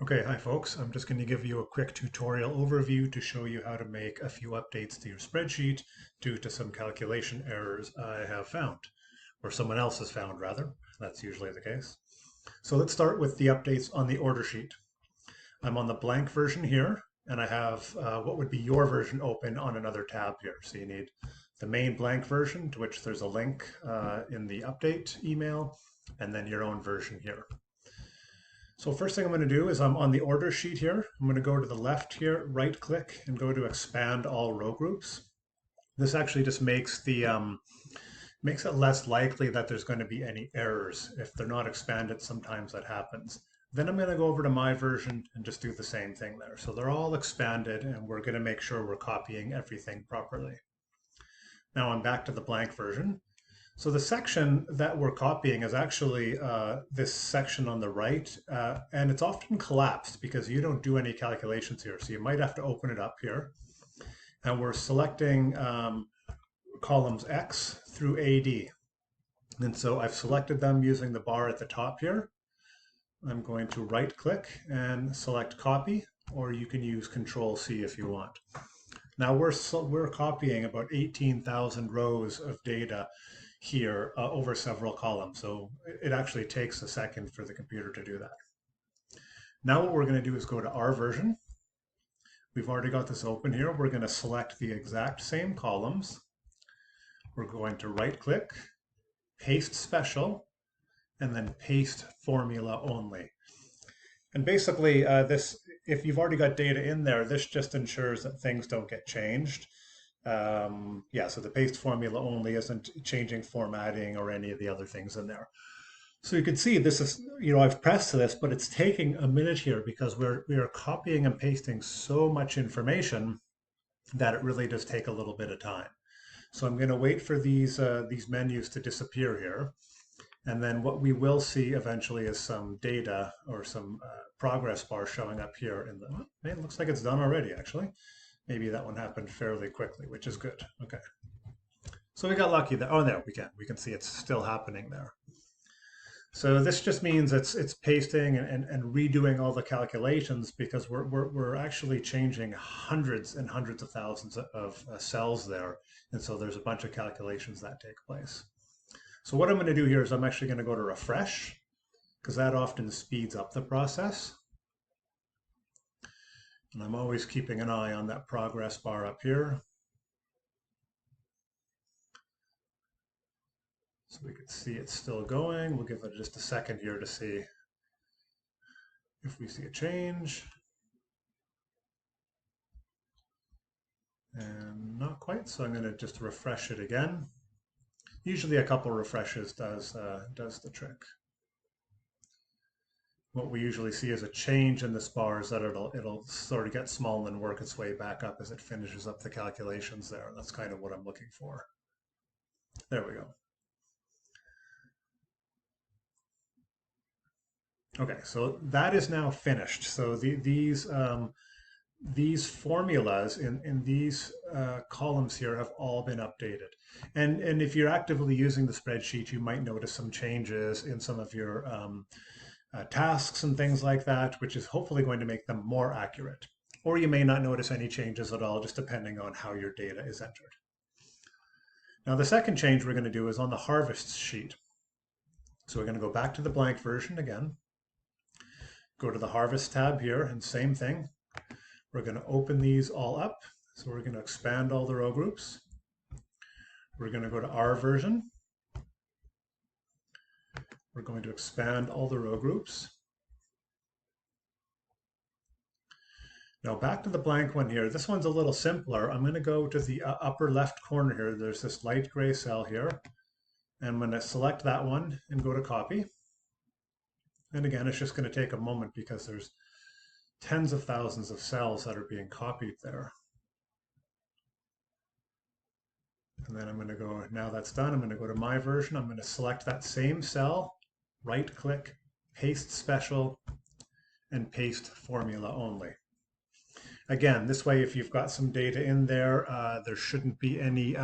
Okay, hi folks. I'm just going to give you a quick tutorial overview to show you how to make a few updates to your spreadsheet due to some calculation errors I have found, or someone else has found rather. That's usually the case. So let's start with the updates on the order sheet. I'm on the blank version here, and I have what would be your version open on another tab here. So you need the main blank version, to which there's a link in the update email, and then your own version here. So first thing I'm going to do is I'm on the order sheet here. I'm going to go to the left here, right click, and go to expand all row groups. This actually just makes it less likely that there's going to be any errors. If they're not expanded, sometimes that happens. Then I'm going to go over to my version and just do the same thing there. So they're all expanded, and we're going to make sure we're copying everything properly. Now I'm back to the blank version. So the section that we're copying is actually this section on the right, and it's often collapsed because you don't do any calculations here. So you might have to open it up here. And we're selecting columns X through AD. And so I've selected them using the bar at the top here. I'm going to right click and select copy, or you can use Control C if you want. Now we're copying about 18,000 rows of data here over several columns. So it actually takes a second for the computer to do that. Now what we're going to do is go to our version. We've already got this open here. We're going to select the exact same columns. We're going to right click, paste special, and then paste formula only. And basically if you've already got data in there, this just ensures that things don't get changed. Yeah, so the paste formula only isn't changing formatting or any of the other things in there. So you can see this is, I've pressed this, but it's taking a minute here because we are copying and pasting so much information that it really does take a little bit of time. So I'm going to wait for these menus to disappear here. And then what we will see eventually is some data or some progress bar showing up here in the, it looks like it's done already actually. Maybe that one happened fairly quickly, which is good. Okay. So we got lucky there. Oh, there we can see it's still happening there. So this just means it's pasting and redoing all the calculations because we're actually changing hundreds and hundreds of thousands of cells there. And so there's a bunch of calculations that take place. So what I'm going to do here is I'm actually going to go to refresh because that often speeds up the process. And I'm always keeping an eye on that progress bar up here. So we can see it's still going. We'll give it just a second here to see if we see a change. And not quite, so I'm going to just refresh it again. Usually a couple refreshes does the trick. What we usually see is a change in this bar is that it'll sort of get small and then work its way back up as it finishes up the calculations there. That's kind of what I'm looking for. There we go. Okay, so that is now finished. So these formulas in these columns here have all been updated. And if you're actively using the spreadsheet, you might notice some changes in some of your tasks and things like that, which is hopefully going to make them more accurate. Or you may not notice any changes at all, just depending on how your data is entered. Now, the second change we're going to do is on the harvest sheet. So we're going to go back to the blank version again, go to the harvest tab here, and same thing. We're going to open these all up. So we're going to expand all the row groups. We're going to go to our version. We're going to expand all the row groups. Now back to the blank one here. This one's a little simpler. I'm going to go to the upper left corner here. There's this light gray cell here. And I'm going to select that one and go to copy. And again, it's just going to take a moment because there's tens of thousands of cells that are being copied there. And then I'm going to go, now that's done, I'm going to go to my version. I'm going to select that same cell, right click, paste special, and paste formula only. Again, this way, if you've got some data in there, there shouldn't be any,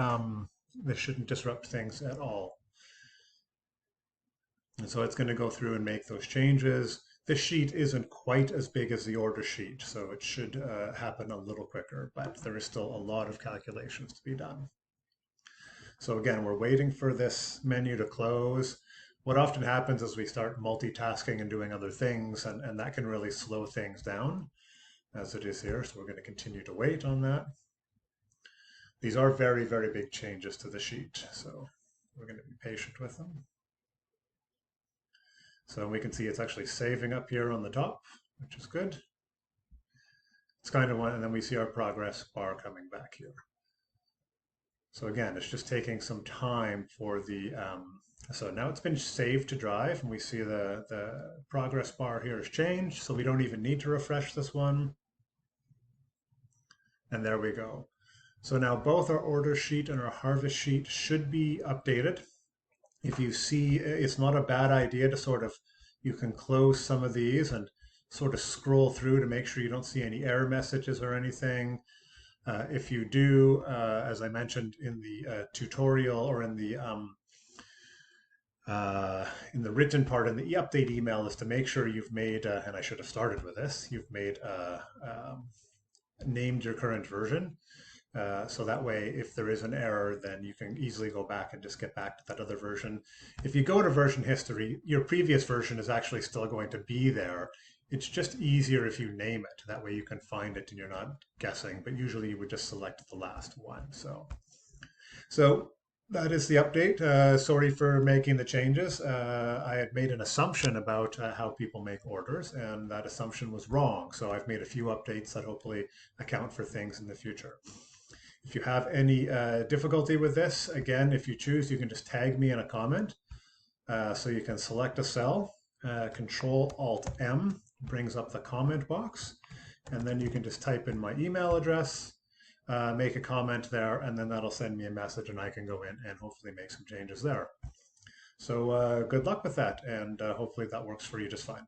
this shouldn't disrupt things at all. And so it's going to go through and make those changes. This sheet isn't quite as big as the order sheet, so it should happen a little quicker, but there is still a lot of calculations to be done. So again, we're waiting for this menu to close. What often happens is we start multitasking and doing other things, and that can really slow things down as it is here. So we're going to continue to wait on that. These are very, very big changes to the sheet, so we're going to be patient with them. So we can see it's actually saving up here on the top, which is good. It's kind of one, and then we see our progress bar coming back here. So again, it's just taking some time for the, so now it's been saved to drive, and we see the progress bar here has changed, so we don't even need to refresh this one. And there we go. So now both our order sheet and our harvest sheet should be updated. If you see, it's not a bad idea to sort of, you can close some of these and sort of scroll through to make sure you don't see any error messages or anything. If you do, as I mentioned in the tutorial or in the written part in the update email, is to make sure you've made, and I should have started with this, you've made named your current version. So that way, if there is an error, then you can easily go back and just get back to that other version. If you go to version history, your previous version is actually still going to be there. It's just easier if you name it. That way you can find it and you're not guessing, but usually you would just select the last one. So that is the update. Sorry for making the changes. I had made an assumption about how people make orders, and that assumption was wrong. So I've made a few updates that hopefully account for things in the future. If you have any difficulty with this, again, if you choose, you can just tag me in a comment. So you can select a cell, Control-Alt-M brings up the comment box, and then you can just type in my email address, make a comment there, and then that'll send me a message and I can go in and hopefully make some changes there. So good luck with that, and hopefully that works for you just fine.